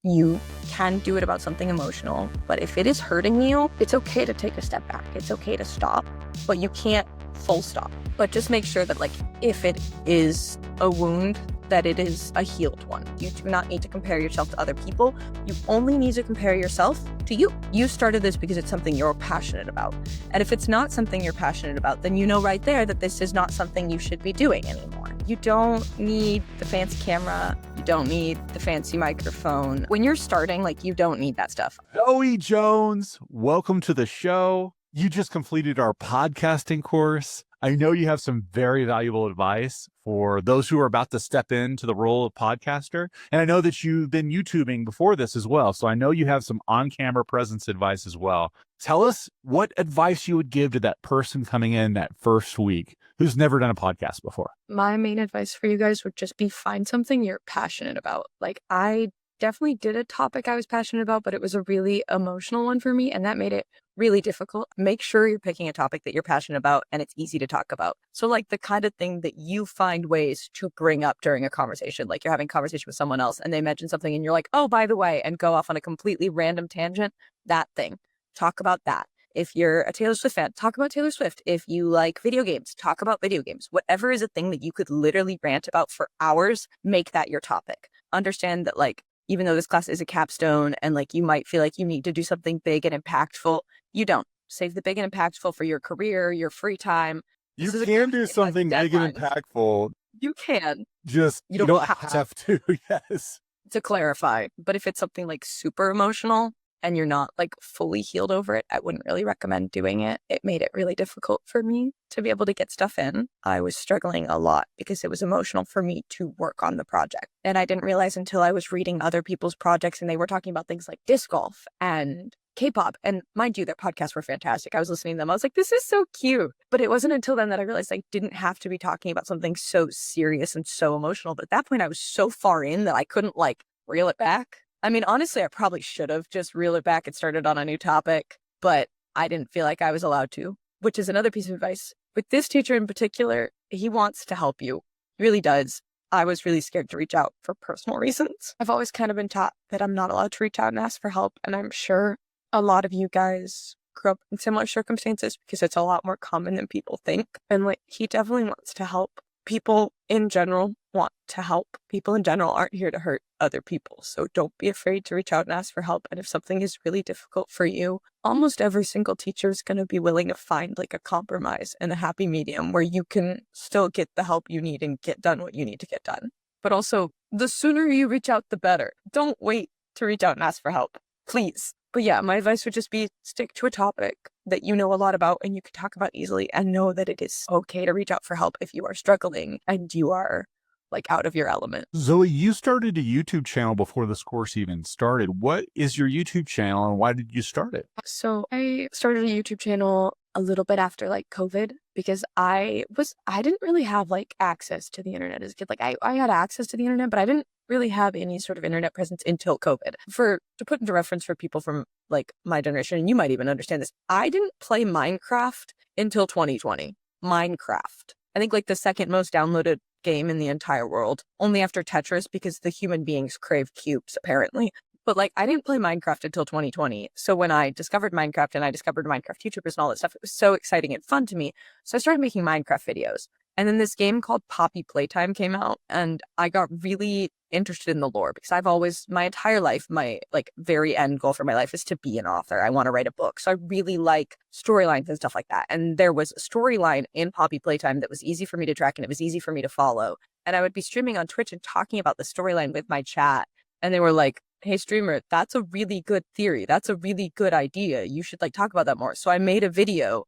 You can do it about something emotional, but if it is hurting you, it's okay to take a step back. It's okay to stop, but you can't full stop. But just make sure that, like, if it is a wound, that it is a healed one. You do not need to compare yourself to other people. You only need to compare yourself to you. You started this because it's something you're passionate about. And if it's not something you're passionate about, then you know right there that this is not something you should be doing anymore. You don't need the fancy camera. You don't need the fancy microphone. When you're starting, like, you don't need that stuff. Zoe Jones, welcome to the show. You just completed our podcasting course. I know you have some very valuable advice for those who are about to step into the role of podcaster. And I know that you've been YouTubing before this as well. So I know you have some on-camera presence advice as well. Tell us what advice you would give to that person coming in that first week who's never done a podcast before. My main advice for you guys would just be find something you're passionate about. Like, I definitely did a topic I was passionate about, but it was a really emotional one for me, and that made it really difficult. Make sure you're picking a topic that you're passionate about and it's easy to talk about. So, like, the kind of thing that you find ways to bring up during a conversation, like you're having a conversation with someone else and they mention something and you're like, oh, by the way, and go off on a completely random tangent. That thing, talk about that. If you're a Taylor Swift fan, talk about Taylor Swift. If you like video games, talk about video games. Whatever is a thing that you could literally rant about for hours, make that your topic. Understand that, like, even though this class is a capstone and, like, you might feel like you need to do something big and impactful, you don't. Save the big and impactful for your career, your free time. You can do something big and impactful. You can. Just, you don't have to, yes. To clarify, but if it's something like super emotional and you're not, like, fully healed over it, I wouldn't really recommend doing it. It made it really difficult for me to be able to get stuff in. I was struggling a lot because it was emotional for me to work on the project. And I didn't realize until I was reading other people's projects and they were talking about things like disc golf and K-pop. And mind you, their podcasts were fantastic. I was listening to them. I was like, this is so cute. But it wasn't until then that I realized I didn't have to be talking about something so serious and so emotional. But at that point, I was so far in that I couldn't, like, reel it back. I mean, honestly, I probably should have just reeled it back and started on a new topic, but I didn't feel like I was allowed to, which is another piece of advice. With this teacher in particular, he wants to help you. He really does. I was really scared to reach out for personal reasons. I've always kind of been taught that I'm not allowed to reach out and ask for help, and I'm sure a lot of you guys grew up in similar circumstances because it's a lot more common than people think. And, like, he definitely wants to help. People in general want to help. People in general aren't here to hurt other people. So don't be afraid to reach out and ask for help. And if something is really difficult for you, almost every single teacher is going to be willing to find, like, a compromise and a happy medium where you can still get the help you need and get done what you need to get done. But also, the sooner you reach out, the better. Don't wait to reach out and ask for help, please. But yeah, my advice would just be stick to a topic that you know a lot about and you can talk about easily, and know that it is okay to reach out for help if you are struggling and you are, like, out of your element. Zoe, you started a YouTube channel before this course even started. What is your YouTube channel and why did you start it? So I started a YouTube channel a little bit after, like, COVID, because I didn't really have, like, access to the internet as a kid. Like, I had access to the internet, but I didn't really have any sort of internet presence until COVID. To put into reference for people from, like, my generation, and you might even understand this, I didn't play Minecraft until 2020. Minecraft. I think, like, the second most downloaded game in the entire world, only after Tetris, because the human beings crave cubes, apparently. But, like, I didn't play Minecraft until 2020. So when I discovered Minecraft and I discovered Minecraft YouTubers and all that stuff, it was so exciting and fun to me. So I started making Minecraft videos. And then this game called Poppy Playtime came out, and I got really interested in the lore because I've always, my entire life, my, like, very end goal for my life is to be an author. I want to write a book. So I really like storylines and stuff like that. And there was a storyline in Poppy Playtime that was easy for me to track and it was easy for me to follow. And I would be streaming on Twitch and talking about the storyline with my chat. And they were like, hey, streamer, that's a really good theory. That's a really good idea. You should, like, talk about that more. So I made a video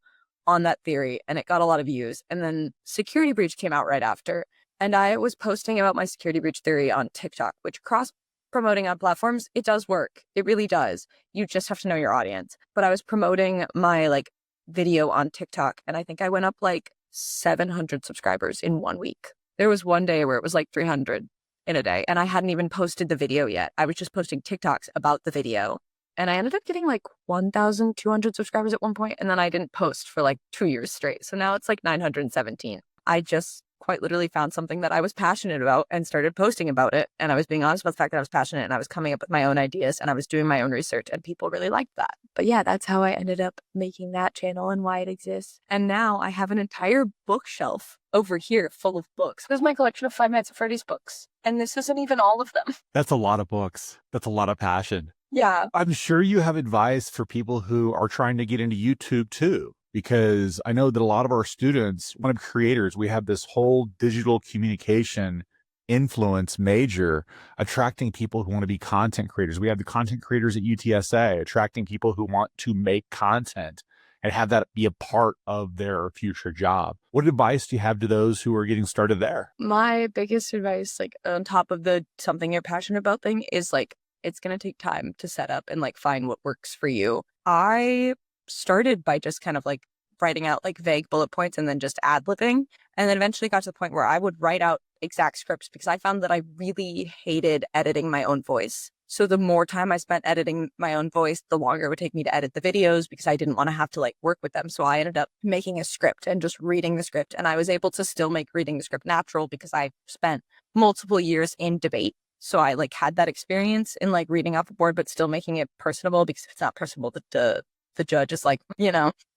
on that theory and it got a lot of views. And then Security Breach came out right after. And I was posting about my security breach theory on TikTok, which cross-promoting on platforms, it does work. It really does. You just have to know your audience. But I was promoting my, like, video on TikTok, and I think I went up, like, 700 subscribers in 1 week. There was one day where it was, like, 300 in a day, and I hadn't even posted the video yet. I was just posting TikToks about the video. And I ended up getting, like, 1,200 subscribers at one point, and then I didn't post for, like, 2 years straight. So now it's, like, 917. I just quite literally found something that I was passionate about and started posting about it. And I was being honest about the fact that I was passionate and I was coming up with my own ideas and I was doing my own research and people really liked that. But yeah, that's how I ended up making that channel and why it exists. And now I have an entire bookshelf over here full of books. This is my collection of Five Nights at Freddy's books. And this isn't even all of them. That's a lot of books. That's a lot of passion. Yeah. I'm sure you have advice for people who are trying to get into YouTube too, because I know that a lot of our students, one of creators, we have this whole digital communication influence major attracting people who want to be content creators. We have the content creators at UTSA attracting people who want to make content and have that be a part of their future job. What advice do you have to those who are getting started there? My biggest advice, like on top of the something you're passionate about thing, is like, it's going to take time to set up and like find what works for you. I started by just kind of like writing out like vague bullet points and then just ad-libbing. And then eventually got to the point where I would write out exact scripts because I found that I really hated editing my own voice. So the more time I spent editing my own voice, the longer it would take me to edit the videos because I didn't want to have to like work with them. So I ended up making a script and just reading the script. And I was able to still make reading the script natural because I spent multiple years in debate. So I like had that experience in like reading off a board, but still making it personable because if it's not personable, the judge is like,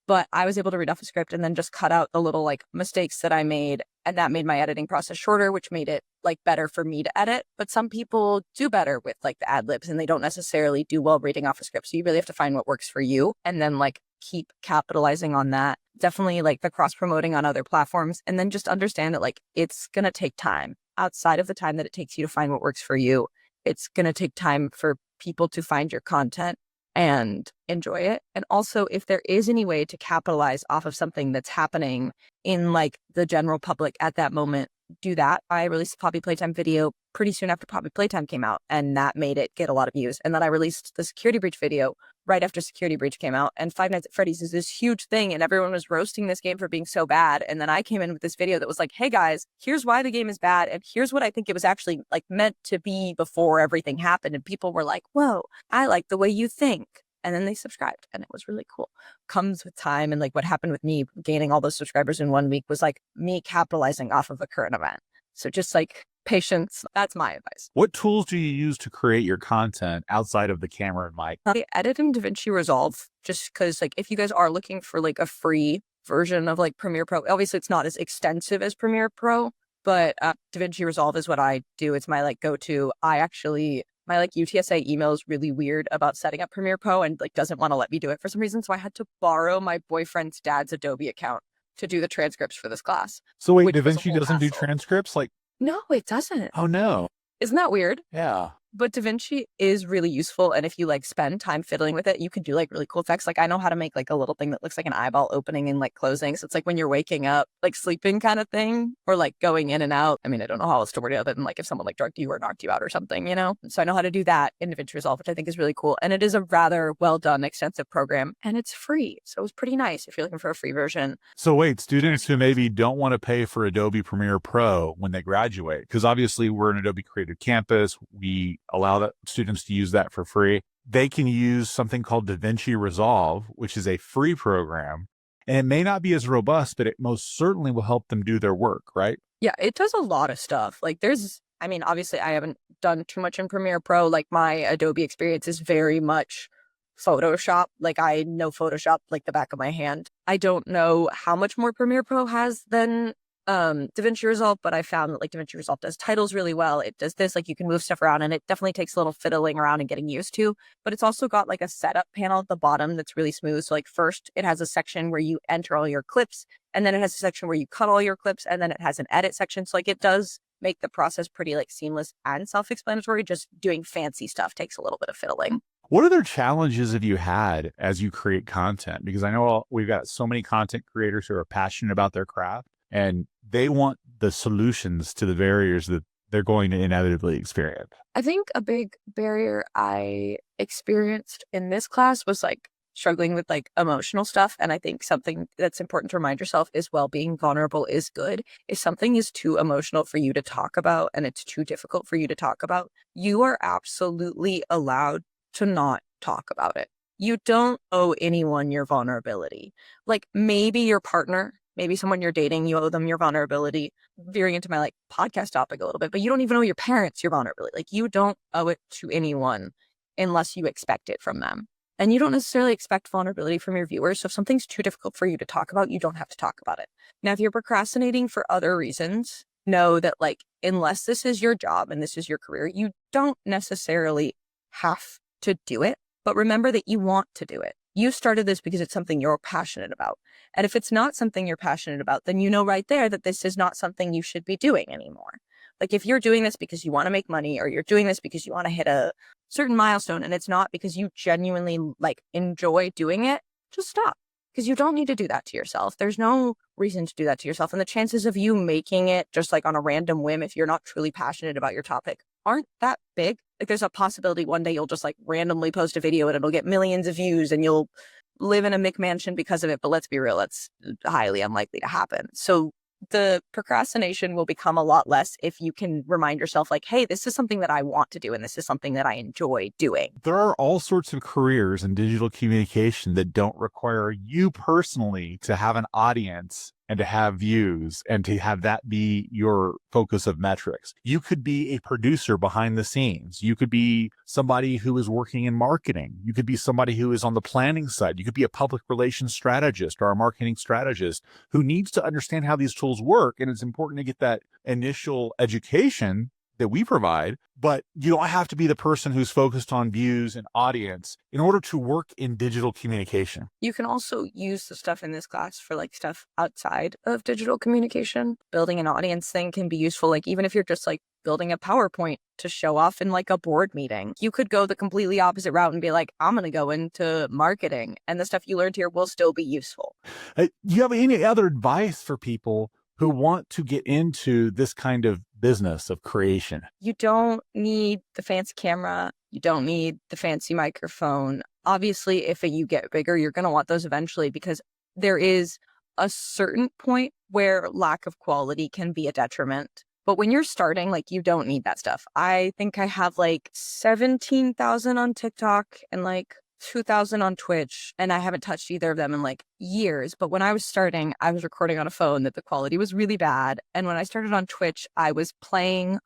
but I was able to read off a script and then just cut out the little like mistakes that I made. And that made my editing process shorter, which made it like better for me to edit. But some people do better with like the ad libs and they don't necessarily do well reading off a script. So you really have to find what works for you and then like keep capitalizing on that. Definitely like the cross promoting on other platforms and then just understand that like it's going to take time. Outside of the time that it takes you to find what works for you, it's going to take time for people to find your content and enjoy it. And also, if there is any way to capitalize off of something that's happening in like the general public at that moment, do that. I released a Poppy Playtime video pretty soon after Poppy Playtime came out, and that made it get a lot of views. And then I released the Security Breach video right after Security Breach came out. And Five Nights at Freddy's is this huge thing, and everyone was roasting this game for being so bad. And then I came in with this video that was like, hey guys, here's why the game is bad, and here's what I think it was actually like meant to be before everything happened. And people were like, whoa, I like the way you think. And then they subscribed, and it was really cool. Comes with time, and like what happened with me gaining all those subscribers in 1 week was like me capitalizing off of a current event. So just like patience, that's my advice. What tools do you use to create your content outside of the camera and mic? I edit in DaVinci Resolve just because like if you guys are looking for like a free version of like Premiere Pro, obviously it's not as extensive as Premiere Pro, but DaVinci Resolve is what I do. It's my like go-to. My like UTSA email is really weird about setting up Premiere Pro and like doesn't want to let me do it for some reason. So I had to borrow my boyfriend's dad's Adobe account to do the transcripts for this class. So wait, which was a DaVinci whole doesn't do hassle. transcripts? Like, No, it doesn't. oh no. Isn't that weird? Yeah. But DaVinci is really useful. And if you like spend time fiddling with it, you can do like really cool effects. Like I know how to make like a little thing that looks like an eyeball opening and like closing. So it's like when you're waking up, like sleeping kind of thing, or like going in and out. I mean, I don't know how else to word it other than like if someone like drugged you or knocked you out or something, So I know how to do that in DaVinci Resolve, which I think is really cool. And it is a rather well done, extensive program, and it's free. So it's pretty nice if you're looking for a free version. So wait, students who maybe don't want to pay for Adobe Premiere Pro when they graduate, because obviously we're an Adobe Creative Campus, we allow that students to use that for free. They can use something called DaVinci Resolve, which is a free program, and it may not be as robust, but it most certainly will help them do their work, right? Yeah, it does a lot of stuff. Like obviously I haven't done too much in Premiere Pro. Like my Adobe experience is very much Photoshop. Like I know Photoshop like the back of my hand. I don't know how much more Premiere Pro has than DaVinci Resolve, but I found that like DaVinci Resolve does titles really well. It does this, like you can move stuff around, and it definitely takes a little fiddling around and getting used to, but it's also got like a setup panel at the bottom that's really smooth. So like first it has a section where you enter all your clips, and then it has a section where you cut all your clips, and then it has an edit section. So like it does make the process pretty like seamless and self-explanatory. Just doing fancy stuff takes a little bit of fiddling. What other challenges have you had as you create content? Because I know we've got so many content creators who are passionate about their craft, and they want the solutions to the barriers that they're going to inevitably experience. I think a big barrier I experienced in this class was like struggling with like emotional stuff. And I think something that's important to remind yourself is while being vulnerable is good, if something is too emotional for you to talk about and it's too difficult for you to talk about, you are absolutely allowed to not talk about it. You don't owe anyone your vulnerability. Like maybe your partner maybe someone you're dating, you owe them your vulnerability, veering into my like podcast topic a little bit, but you don't even owe your parents your vulnerability. Like you don't owe it to anyone unless you expect it from them. And you don't necessarily expect vulnerability from your viewers. So if something's too difficult for you to talk about, you don't have to talk about it. Now, if you're procrastinating for other reasons, know that like, unless this is your job and this is your career, you don't necessarily have to do it. But remember that you want to do it. You started this because it's something you're passionate about. And if it's not something you're passionate about, then you know right there that this is not something you should be doing anymore. Like if you're doing this because you want to make money or you're doing this because you want to hit a certain milestone and it's not because you genuinely like enjoy doing it, just stop. Because you don't need to do that to yourself. There's no reason to do that to yourself. And the chances of you making it just like on a random whim, if you're not truly passionate about your topic, aren't that big. Like there's a possibility one day you'll just like randomly post a video and it'll get millions of views and you'll live in a McMansion because of it. But let's be real, that's highly unlikely to happen. So the procrastination will become a lot less if you can remind yourself like, hey, this is something that I want to do and this is something that I enjoy doing. There are all sorts of careers in digital communication that don't require you personally to have an audience and to have views and to have that be your focus of metrics. You could be a producer behind the scenes. You could be somebody who is working in marketing. You could be somebody who is on the planning side. You could be a public relations strategist or a marketing strategist who needs to understand how these tools work. And it's important to get that initial education that we provide, but you don't have to be the person who's focused on views and audience in order to work in digital communication. You can also use the stuff in this class for like stuff outside of digital communication. Building an audience thing can be useful. Like even if you're just like building a PowerPoint to show off in like a board meeting, you could go the completely opposite route and be like, I'm going to go into marketing and the stuff you learned here will still be useful. Do you have any other advice for people who want to get into this kind of business of creation? You don't need the fancy camera. You don't need the fancy microphone. Obviously, if you get bigger, you're going to want those eventually because there is a certain point where lack of quality can be a detriment. But when you're starting, like you don't need that stuff. I think I have like 17,000 on TikTok and like 2,000 on Twitch, and I haven't touched either of them in like years. But when I was starting, I was recording on a phone that the quality was really bad. And when I started on Twitch, I was playing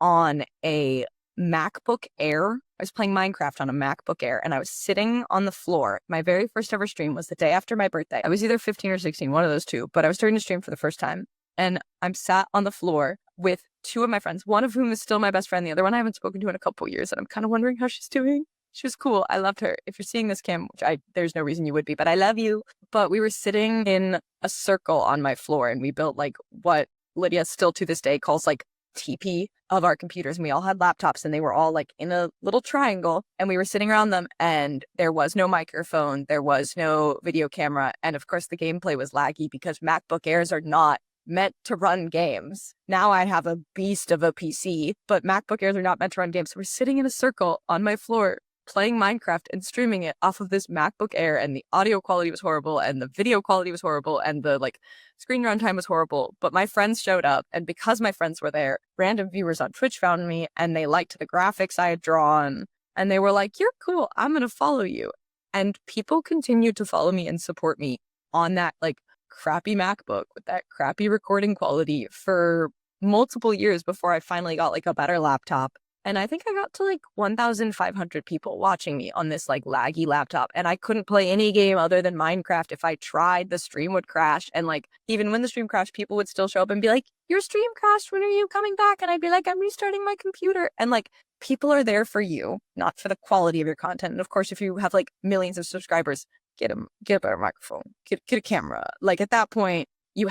on a MacBook Air. I was playing Minecraft on a MacBook Air, and I was sitting on the floor. My very first ever stream was the day after my birthday. I was either 15 or 16, one of those two, but I was starting to stream for the first time. And I'm sat on the floor with two of my friends, one of whom is still my best friend. The other one I haven't spoken to in a couple of years, and I'm kind of wondering how she's doing. She was cool. I loved her. If you're seeing this, Kim, which there's no reason you would be, but I love you. But we were sitting in a circle on my floor and we built like what Lydia still to this day calls like TP of our computers. And we all had laptops and they were all like in a little triangle and we were sitting around them and there was no microphone. There was no video camera. And of course the gameplay was laggy because MacBook Airs are not meant to run games. Now I have a beast of a PC, but MacBook Airs are not meant to run games. So we're sitting in a circle on my floor playing Minecraft and streaming it off of this MacBook Air, and the audio quality was horrible and the video quality was horrible and the like screen runtime was horrible. But my friends showed up, and because my friends were there, random viewers on Twitch found me and they liked the graphics I had drawn and they were like, "You're cool, I'm gonna follow you." And people continued to follow me and support me on that like crappy MacBook with that crappy recording quality for multiple years before I finally got like a better laptop. And I think I got to like 1,500 people watching me on this like laggy laptop. And I couldn't play any game other than Minecraft. If I tried, the stream would crash. And like, even when the stream crashed, people would still show up and be like, "Your stream crashed. When are you coming back?" And I'd be like, "I'm restarting my computer." And like, people are there for you, not for the quality of your content. And of course, if you have like millions of subscribers, get a better microphone, get a camera. Like at that point, you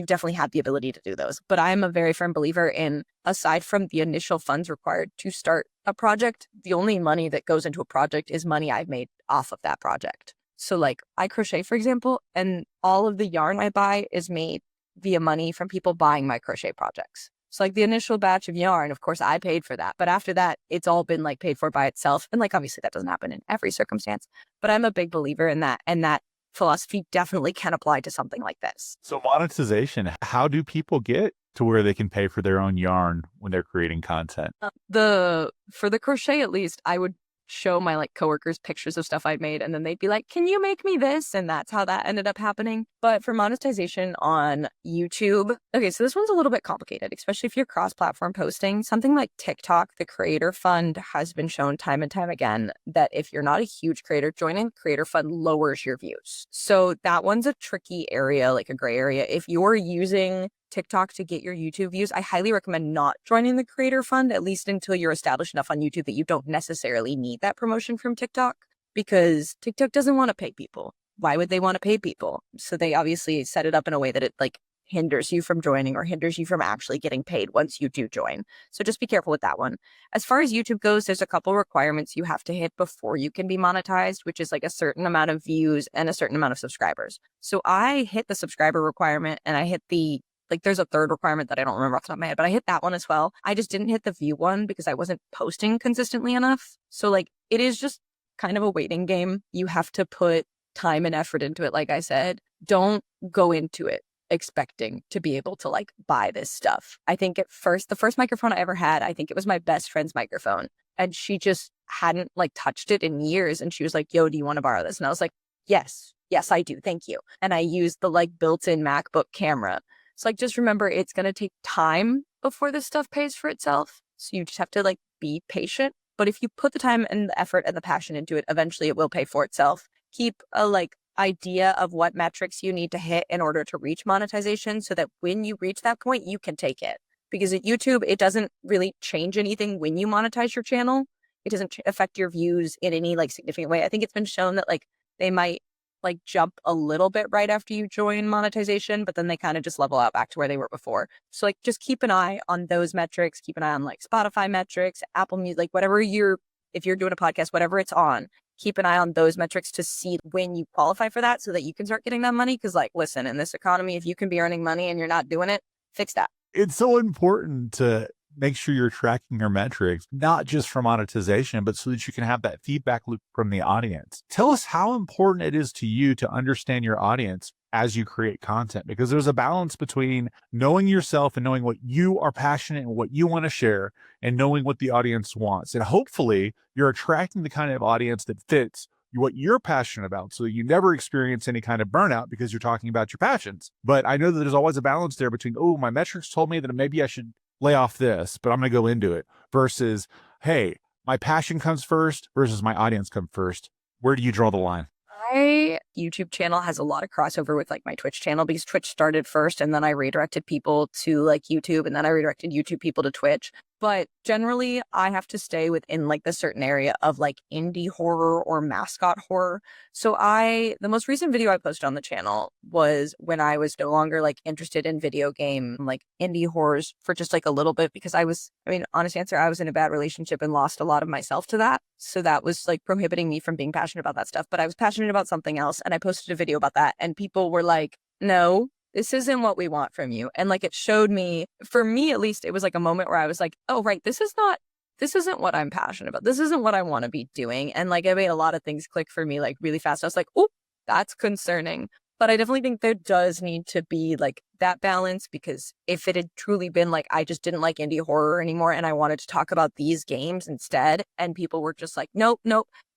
definitely have the ability to do those. But I am a very firm believer in, aside from the initial funds required to start a project, the only money that goes into a project is money I've made off of that project. So like I crochet, for example, and all of the yarn I buy is made via money from people buying my crochet projects. So like the initial batch of yarn, of course, I paid for that. But after that, it's all been like paid for by itself. And like, obviously that doesn't happen in every circumstance, but I'm a big believer in that. And that philosophy definitely can apply to something like this. So monetization, how do people get to where they can pay for their own yarn when they're creating content? For the crochet, at least, I would show my like coworkers pictures of stuff I'd made, and then they'd be like, can you make me this? And that's how that ended up happening. But for monetization on YouTube, okay, so this one's a little bit complicated, especially if you're cross-platform posting. Something like TikTok, the Creator Fund has been shown time and time again that if you're not a huge creator, joining Creator Fund lowers your views. So that one's a tricky area, like a gray area. If you're using TikTok to get your YouTube views, I highly recommend not joining the Creator Fund, at least until you're established enough on YouTube that you don't necessarily need that promotion from TikTok, because TikTok doesn't want to pay people. Why would they want to pay people? So they obviously set it up in a way that it like hinders you from joining or hinders you from actually getting paid once you do join. So just be careful with that one. As far as YouTube goes, there's a couple requirements you have to hit before you can be monetized, which is like a certain amount of views and a certain amount of subscribers. So I hit the subscriber requirement, and I hit the there's a third requirement that I don't remember off the top of my head, but I hit that one as well. I just didn't hit the view one because I wasn't posting consistently enough. So like, it is just kind of a waiting game. You have to put time and effort into it. Like I said, don't go into it expecting to be able to like buy this stuff. I think at first, the first microphone I ever had, I think it was my best friend's microphone, and she just hadn't like touched it in years. And she was like, yo, do you want to borrow this? And I was like, yes, I do. Thank you. And I used the like built-in MacBook camera. So like, just remember, it's going to take time before this stuff pays for itself. So you just have to like be patient. But if you put the time and the effort and the passion into it, eventually it will pay for itself. Keep a like idea of what metrics you need to hit in order to reach monetization, so that when you reach that point, you can take it. Because at YouTube, it doesn't really change anything when you monetize your channel. It doesn't affect your views in any like significant way. I think it's been shown that like they might like jump a little bit right after you join monetization, but then they kind of just level out back to where they were before. So like, just keep an eye on those metrics, keep an eye on like Spotify metrics, Apple Music, like whatever if you're doing a podcast, whatever it's on, keep an eye on those metrics to see when you qualify for that so that you can start getting that money. Cause like, listen, in this economy, if you can be earning money and you're not doing it, fix that. It's so important to make sure you're tracking your metrics, not just for monetization, but so that you can have that feedback loop from the audience. Tell us how important it is to you to understand your audience as you create content, because there's a balance between knowing yourself and knowing what you are passionate and what you want to share, and knowing what the audience wants. And hopefully you're attracting the kind of audience that fits what you're passionate about, so that you never experience any kind of burnout because you're talking about your passions. But I know that there's always a balance there between, oh, my metrics told me that maybe I should lay off this, but I'm going to go into it, versus, hey, my passion comes first versus my audience comes first. Where do you draw the line? My YouTube channel has a lot of crossover with like my Twitch channel, because Twitch started first and then I redirected people to like YouTube, and then I redirected YouTube people to Twitch. But generally, I have to stay within like the certain area of like indie horror or mascot horror. So the most recent video I posted on the channel was when I was no longer like interested in video game, like indie horrors for just like a little bit, because honest answer, I was in a bad relationship and lost a lot of myself to that. So that was like prohibiting me from being passionate about that stuff. But I was passionate about something else, and I posted a video about that, and people were like, no, this isn't what we want from you. And like, it showed me, for me at least, it was like a moment where I was like, oh, right, this isn't what I'm passionate about. This isn't what I want to be doing. And like, it made a lot of things click for me like really fast. I was like, oh, that's concerning. But I definitely think there does need to be like that balance, because if it had truly been like, I just didn't like indie horror anymore and I wanted to talk about these games instead, and people were just like, nope,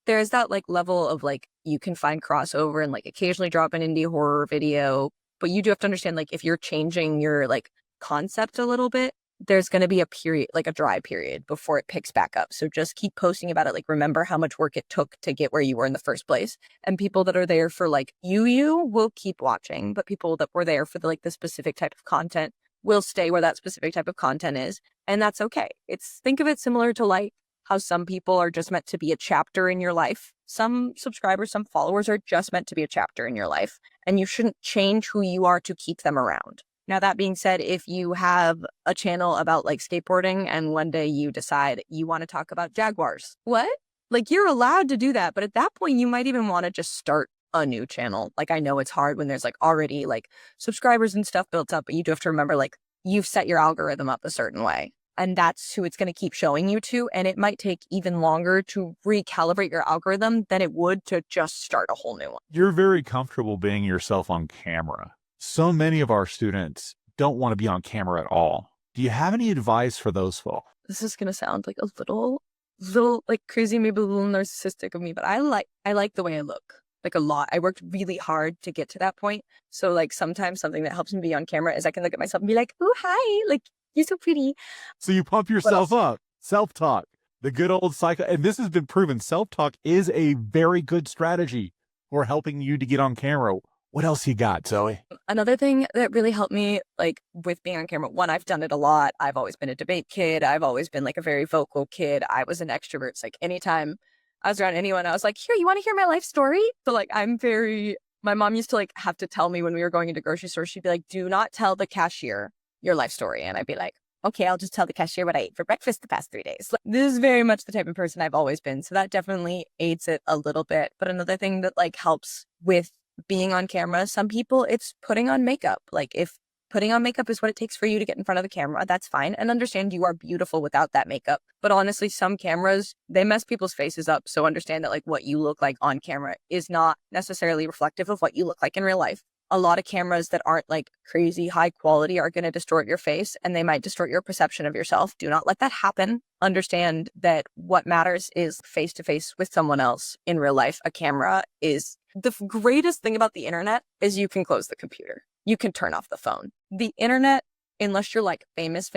there's that like level of like, you can find crossover and like occasionally drop an indie horror video. But you do have to understand, like, if you're changing your like concept a little bit, there's going to be a period, like a dry period before it picks back up. So just keep posting about it. Like, remember how much work it took to get where you were in the first place. And people that are there for like you will keep watching, but people that were there for the specific type of content will stay where that specific type of content is. And that's okay. Think of it similar to like how some people are just meant to be a chapter in your life. Some subscribers, some followers are just meant to be a chapter in your life, and you shouldn't change who you are to keep them around. Now, that being said, if you have a channel about like skateboarding and one day you decide you want to talk about Jaguars, what? Like, you're allowed to do that. But at that point, you might even want to just start a new channel. Like, I know it's hard when there's like already like subscribers and stuff built up, but you do have to remember, like, you've set your algorithm up a certain way. And that's who it's going to keep showing you to. And it might take even longer to recalibrate your algorithm than it would to just start a whole new one. You're very comfortable being yourself on camera. So many of our students don't want to be on camera at all. Do you have any advice for those folks? This is going to sound like a little little like crazy, maybe a little narcissistic of me, but I like the way I look like a lot. I worked really hard to get to that point. So like sometimes something that helps me be on camera is I can look at myself and be like, oh, hi, like you're so pretty. So you pump What yourself else? up. Self-talk, the good old cycle. And this has been proven. Self-talk is a very good strategy for helping you to get on camera. What else you got, Zoe? Another thing that really helped me like with being on camera, one, I've done it a lot. I've always been a debate kid. I've always been like a very vocal kid. I was an extrovert. It's like anytime I was around anyone, I was like, here, you want to hear my life story? So like my mom used to like have to tell me when we were going into grocery stores, she'd be like, do not tell the cashier your life story. And I'd be like, okay, I'll just tell the cashier what I ate for breakfast the past 3 days. Like, this is very much the type of person I've always been. So that definitely aids it a little bit. But another thing that like helps with being on camera, some people it's putting on makeup. Like if putting on makeup is what it takes for you to get in front of the camera, that's fine. And understand you are beautiful without that makeup. But honestly, some cameras, they mess people's faces up. So understand that like what you look like on camera is not necessarily reflective of what you look like in real life. A lot of cameras that aren't like crazy high quality are going to distort your face and they might distort your perception of yourself. Do not let that happen. Understand that what matters is face to face with someone else in real life. A camera is the greatest thing about the internet is you can close the computer. You can turn off the phone. The internet, unless you're like famous,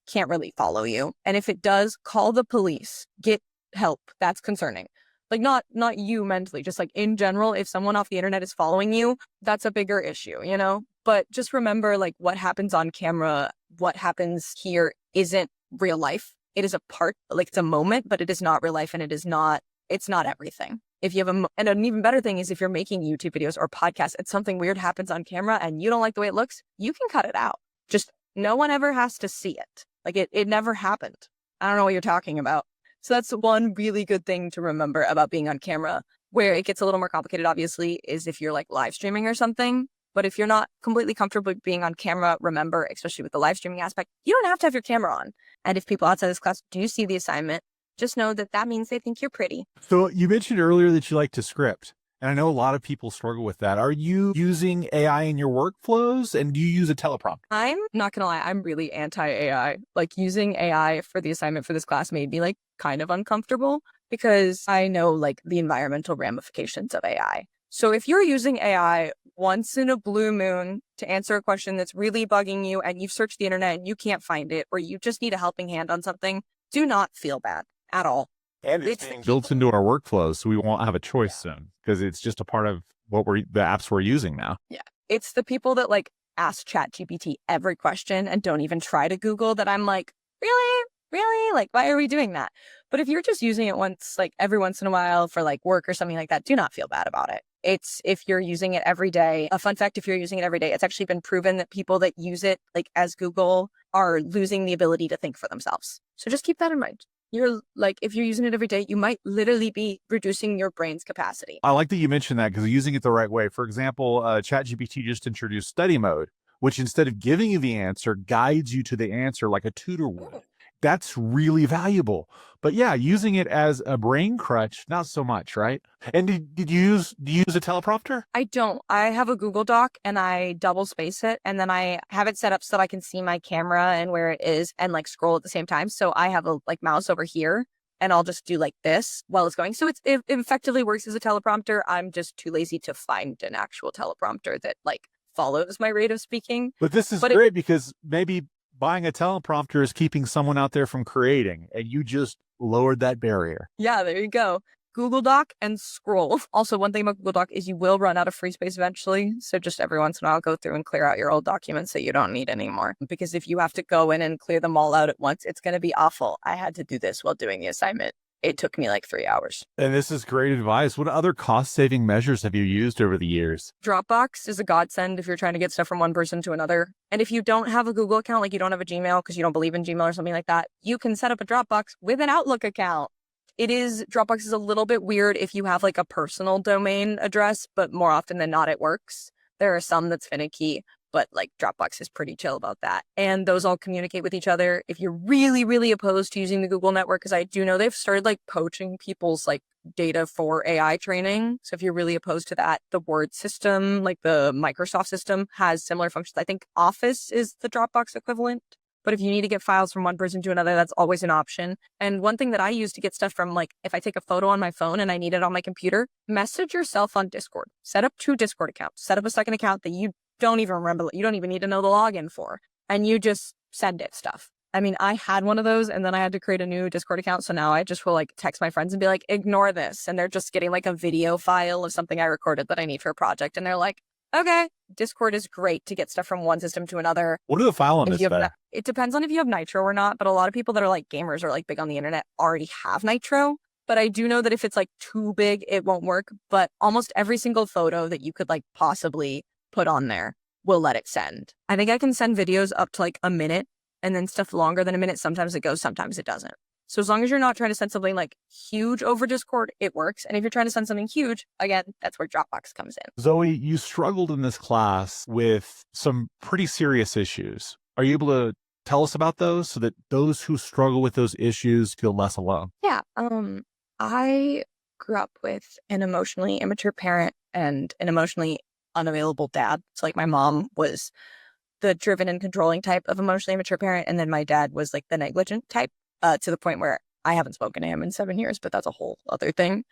can't really follow you. And if it does, call the police, get help. That's concerning. Like not you mentally, just like in general, if someone off the internet is following you, that's a bigger issue, you know? But just remember like what happens on camera, what happens here isn't real life. It is a part, like it's a moment, but it is not real life and it's not everything. If you have and an even better thing is if you're making YouTube videos or podcasts and something weird happens on camera and you don't like the way it looks, you can cut it out. Just no one ever has to see it. Like it never happened. I don't know what you're talking about. So that's one really good thing to remember about being on camera. Where it gets a little more complicated, obviously, is if you're like live streaming or something. But if you're not completely comfortable with being on camera, remember, especially with the live streaming aspect, you don't have to have your camera on. And if people outside this class do see the assignment, just know that that means they think you're pretty. So you mentioned earlier that you like to script. And I know a lot of people struggle with that. Are you using AI in your workflows and do you use a teleprompter? I'm not gonna lie, I'm really anti-AI. Like using AI for the assignment for this class made me like kind of uncomfortable because I know like the environmental ramifications of AI. So if you're using AI once in a blue moon to answer a question that's really bugging you and you've searched the internet and you can't find it, or you just need a helping hand on something, do not feel bad at all. And it's being built into our workflows, so we won't have a choice soon because it's just a part of the apps we're using now. Yeah. It's the people that like ask ChatGPT every question and don't even try to Google that I'm like, really? Really? Like, why are we doing that? But if you're just using it once, like every once in a while for like work or something like that, do not feel bad about it. It's if you're using it every day. A fun fact, if you're using it every day, it's actually been proven that people that use it like as Google are losing the ability to think for themselves. So just keep that in mind. You're like, if you're using it every day, you might literally be reducing your brain's capacity. I like that you mentioned that because using it the right way. For example, ChatGPT just introduced study mode, which instead of giving you the answer, guides you to the answer like a tutor would. That's really valuable. But yeah, using it as a brain crutch, not so much, right? And do you use a teleprompter? I don't. I have a Google Doc and I double space it and then I have it set up so that I can see my camera and where it is and like scroll at the same time. So I have a like mouse over here and I'll just do like this while it's going. So it effectively works as a teleprompter. I'm just too lazy to find an actual teleprompter that like follows my rate of speaking. But this is great because maybe buying a teleprompter is keeping someone out there from creating, and you just lowered that barrier. Yeah, there you go. Google Doc and scroll. Also, one thing about Google Doc is you will run out of free space eventually. So just every once in a while, go through and clear out your old documents that you don't need anymore. Because if you have to go in and clear them all out at once, it's going to be awful. I had to do this while doing the assignment. It took me like 3 hours. And this is great advice. What other cost-saving measures have you used over the years? Dropbox is a godsend if you're trying to get stuff from one person to another. And if you don't have a Google account, like you don't have a Gmail because you don't believe in Gmail or something like that, you can set up a Dropbox with an Outlook account. Dropbox is a little bit weird if you have like a personal domain address, but more often than not, it works. There are some that's finicky, but like Dropbox is pretty chill about that. And those all communicate with each other. If you're really, really opposed to using the Google network, because I do know they've started like poaching people's like data for AI training. So if you're really opposed to that, the Word system, like the Microsoft system has similar functions. I think Office is the Dropbox equivalent, But if you need to get files from one person to another, that's always an option. And one thing that I use to get stuff from, like, if I take a photo on my phone and I need it on my computer, message yourself on Discord. Set up 2 Discord accounts. Set up a second account that you don't even remember. You don't even need to know the login for. And you just send it stuff. I mean, I had one of those and then I had to create a new Discord account. So now I just will like text my friends and be like, ignore this. And they're just getting like a video file of something I recorded that I need for a project. And they're like, okay. Discord is great to get stuff from one system to another. What are the file limits there? It depends on if you have Nitro or not, but a lot of people that are like gamers or like big on the internet already have Nitro. But I do know that if it's like too big, it won't work. But almost every single photo that you could like possibly put on there will let it send. I think I can send videos up to like a minute, and then stuff longer than a minute. Sometimes it goes, sometimes it doesn't. So as long as you're not trying to send something like huge over Discord, it works. And if you're trying to send something huge, again, that's where Dropbox comes in. Zoe, you struggled in this class with some pretty serious issues. Are you able to tell us about those so that those who struggle with those issues feel less alone? Yeah. I grew up with an emotionally immature parent and an emotionally unavailable dad. So like my mom was the driven and controlling type of emotionally immature parent, and then my dad was like the negligent type, to the point where I haven't spoken to him in 7 years, but that's a whole other thing.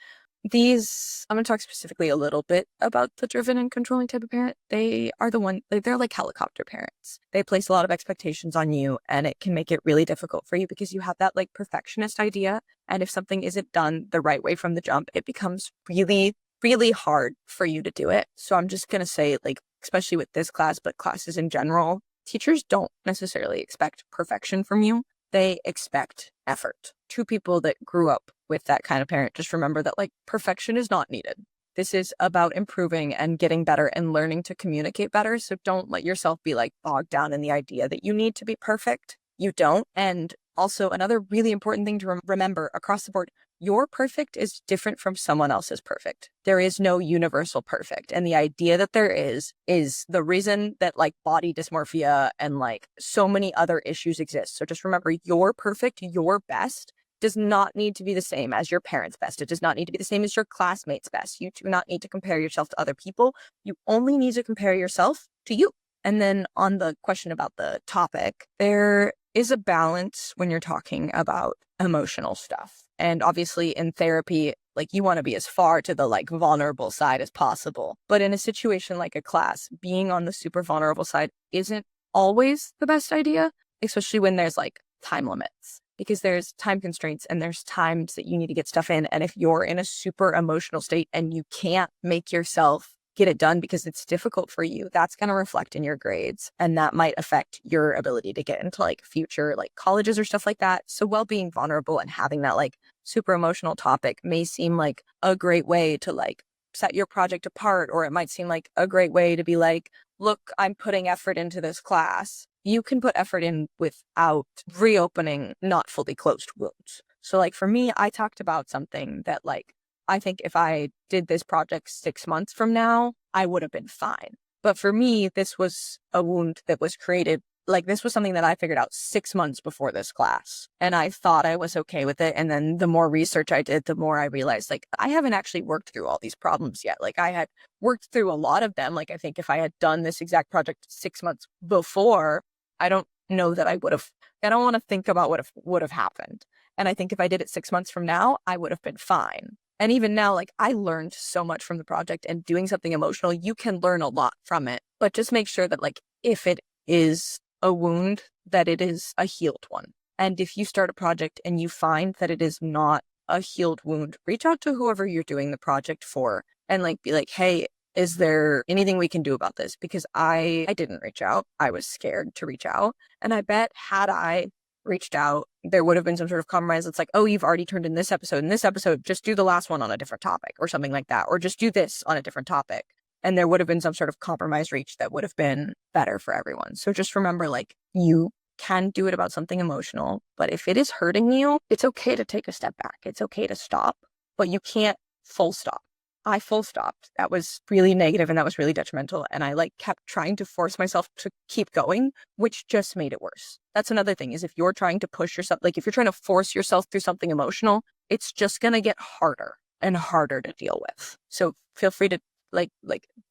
I'm going to talk specifically a little bit about the driven and controlling type of parent. They are they're like helicopter parents. They place a lot of expectations on you, and it can make it really difficult for you because you have that like perfectionist idea. And if something isn't done the right way from the jump, it becomes really, really hard for you to do it. So I'm just going to say, like, especially with this class, but classes in general, teachers don't necessarily expect perfection from you. They expect effort. 2 people that grew up with that kind of parent, just remember that like perfection is not needed. This is about improving and getting better and learning to communicate better. So don't let yourself be like bogged down in the idea that you need to be perfect. You don't. And also another really important thing to remember across the board, your perfect is different from someone else's perfect. There is no universal perfect. And the idea that there is the reason that like body dysmorphia and like so many other issues exist. So just remember, your perfect, your best does not need to be the same as your parents' best. It does not need to be the same as your classmates' best. You do not need to compare yourself to other people. You only need to compare yourself to you. And then on the question about the topic, there is a balance when you're talking about emotional stuff. And obviously in therapy, like you want to be as far to the like vulnerable side as possible. But in a situation like a class, being on the super vulnerable side isn't always the best idea, especially when there's like time limits, because there's time constraints and there's times that you need to get stuff in. And if you're in a super emotional state and you can't make yourself get it done because it's difficult for you, that's going to reflect in your grades, and that might affect your ability to get into like future like colleges or stuff like that. So while being vulnerable and having that like super emotional topic may seem like a great way to like set your project apart, or it might seem like a great way to be like, look, I'm putting effort into this class. You can put effort in without reopening not fully closed wounds. So like for me, I talked about something that like, I think if I did this project 6 months from now, I would have been fine. But for me, this was a wound that was created, like this was something that I figured out 6 months before this class. And I thought I was okay with it. And then the more research I did, the more I realized like I haven't actually worked through all these problems yet. Like I had worked through a lot of them. Like I think if I had done this exact project 6 months before, I don't know that I don't want to think about what would have happened. And I think if I did it 6 months from now, I would have been fine. And even now, like I learned so much from the project, and doing something emotional, you can learn a lot from it. But just make sure that like if it is a wound, that it is a healed one. And if you start a project and you find that it is not a healed wound, reach out to whoever you're doing the project for and like be like, hey, is there anything we can do about this? Because I didn't reach out. I was scared to reach out. And I bet had I reached out, there would have been some sort of compromise. It's like, oh, you've already turned in this episode. In this episode, just do the last one on a different topic or something like that. Or just do this on a different topic. And there would have been some sort of compromise reached that would have been better for everyone. So just remember, like, you can do it about something emotional, but if it is hurting you, it's okay to take a step back. It's okay to stop, but you can't full stop. I full stopped. That was really negative and that was really detrimental. And I like kept trying to force myself to keep going, which just made it worse. That's another thing, is if you're trying to push yourself, like if you're trying to force yourself through something emotional, it's just going to get harder and harder to deal with. So feel free to like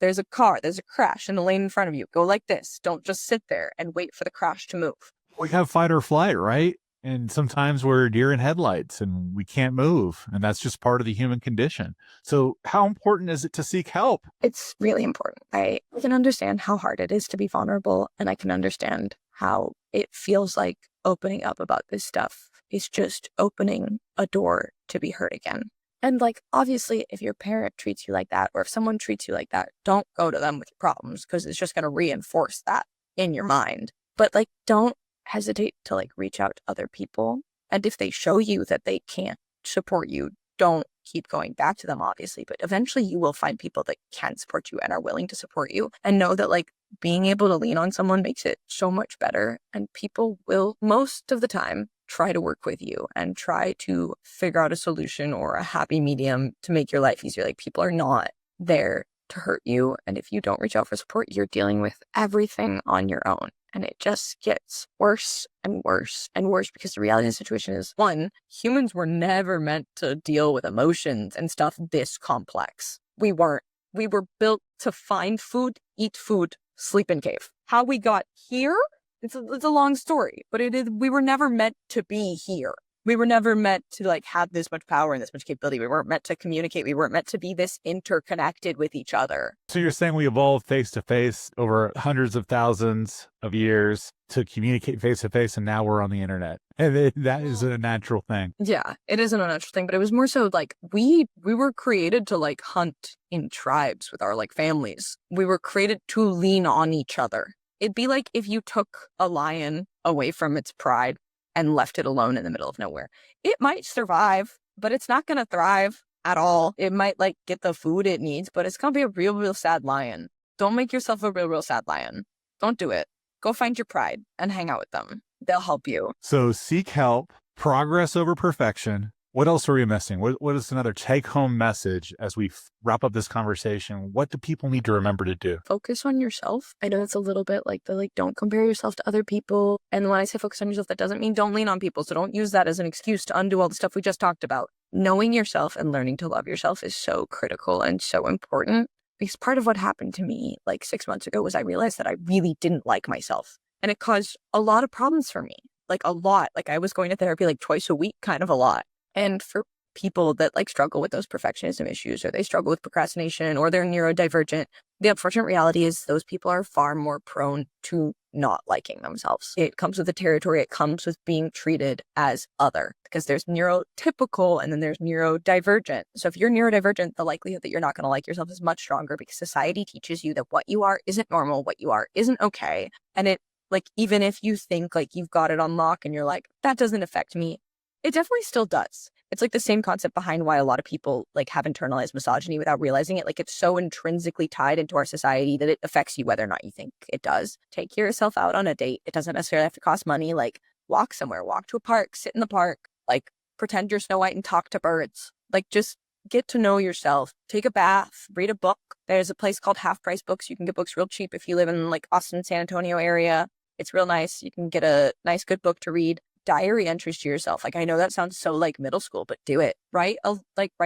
there's a car, there's a crash in the lane in front of you. Go like this. Don't just sit there and wait for the crash to move. We have fight or flight, right? And sometimes we're deer in headlights and we can't move. And that's just part of the human condition. So, how important is it to seek help? It's really important. I can understand how hard it is to be vulnerable, and I can understand how it feels like opening up about this stuff is just opening a door to be hurt again. And like, obviously, if your parent treats you like that, or if someone treats you like that, don't go to them with your problems because it's just going to reinforce that in your mind. But like, don't hesitate to like reach out to other people. And if they show you that they can't support you, don't keep going back to them, obviously. But eventually you will find people that can support you and are willing to support you, and know that like being able to lean on someone makes it so much better. And people will most of the time try to work with you and try to figure out a solution or a happy medium to make your life easier. Like, people are not there to hurt you. And if you don't reach out for support, you're dealing with everything on your own. And it just gets worse and worse and worse, because the reality of the situation is, one, humans were never meant to deal with emotions and stuff this complex. We weren't. We were built to find food, eat food, sleep in cave. How we got here, it's a long story, but we were never meant to be here. We were never meant to like have this much power and this much capability. We weren't meant to communicate. We weren't meant to be this interconnected with each other. So, you're saying we evolved face to face over hundreds of thousands of years to communicate face to face, and now we're on the internet. And that is a natural thing. Yeah, it isn't a natural thing, but it was more so like we were created to like hunt in tribes with our like families. We were created to lean on each other. It'd be like if you took a lion away from its pride and left it alone in the middle of nowhere. It might survive, but it's not going to thrive at all. It might like get the food it needs, but it's going to be a real, real sad lion. Don't make yourself a real, real sad lion. Don't do it. Go find your pride and hang out with them. They'll help you. So, seek help, progress over perfection. What else are we missing? What is another take-home message as we wrap up this conversation? What do people need to remember to do? Focus on yourself. I know it's a little bit like don't compare yourself to other people. And when I say focus on yourself, that doesn't mean don't lean on people. So don't use that as an excuse to undo all the stuff we just talked about. Knowing yourself and learning to love yourself is so critical and so important, because part of what happened to me like 6 months ago was I realized that I really didn't like myself. And it caused a lot of problems for me, like a lot. Like, I was going to therapy like twice a week, kind of a lot. And for people that like struggle with those perfectionism issues, or they struggle with procrastination, or they're neurodivergent, the unfortunate reality is those people are far more prone to not liking themselves. It comes with the territory. It comes with being treated as other, because there's neurotypical and then there's neurodivergent. So if you're neurodivergent, the likelihood that you're not going to like yourself is much stronger, because society teaches you that what you are isn't normal, what you are isn't okay. And it, like, even if you think like you've got it on lock and you're like, that doesn't affect me, it definitely still does. It's like the same concept behind why a lot of people like have internalized misogyny without realizing it. Like, it's so intrinsically tied into our society that it affects you whether or not you think it does. Take yourself out on a date. It doesn't necessarily have to cost money. Like, walk somewhere, walk to a park, sit in the park, like pretend you're Snow White and talk to birds. Like, just get to know yourself. Take a bath, read a book. There's a place called Half Price Books. You can get books real cheap if you live in like Austin, San Antonio area. It's real nice. You can get a nice, good book to read. Diary entries to yourself. Like, I know that sounds so like middle school, but do it. Write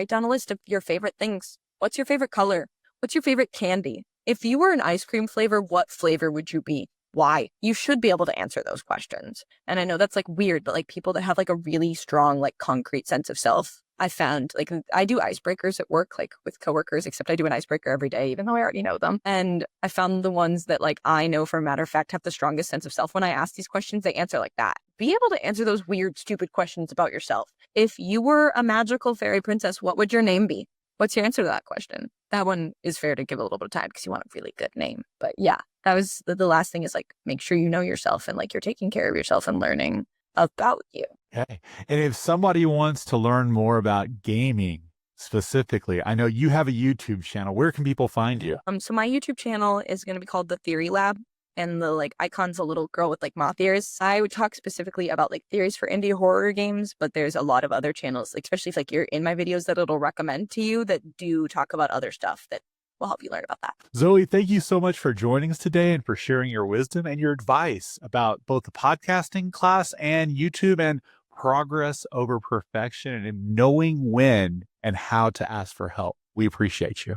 down a list of your favorite things. What's your favorite color? What's your favorite candy? If you were an ice cream flavor, what flavor would you be? Why? You should be able to answer those questions. And I know that's like weird, but like people that have like a really strong, like concrete sense of self, I found like I do icebreakers at work, like with coworkers, except I do an icebreaker every day, even though I already know them. And I found the ones that like I know for a matter of fact have the strongest sense of self. When I ask these questions, they answer like that. Be able to answer those weird, stupid questions about yourself. If you were a magical fairy princess, what would your name be? What's your answer to that question? That one is fair to give a little bit of time because you want a really good name. But yeah, that was the last thing, is like, make sure you know yourself and like you're taking care of yourself and learning about you. Okay. And if somebody wants to learn more about gaming specifically, I know you have a YouTube channel. Where can people find you? So my YouTube channel is going to be called The Theory Lab. And the like icon's a little girl with like moth ears. I would talk specifically about like theories for indie horror games, but there's a lot of other channels, like, especially if like you're in my videos, that it'll recommend to you that do talk about other stuff that will help you learn about that. Zoe, thank you so much for joining us today and for sharing your wisdom and your advice about both the podcasting class and YouTube, and progress over perfection, and knowing when and how to ask for help. We appreciate you.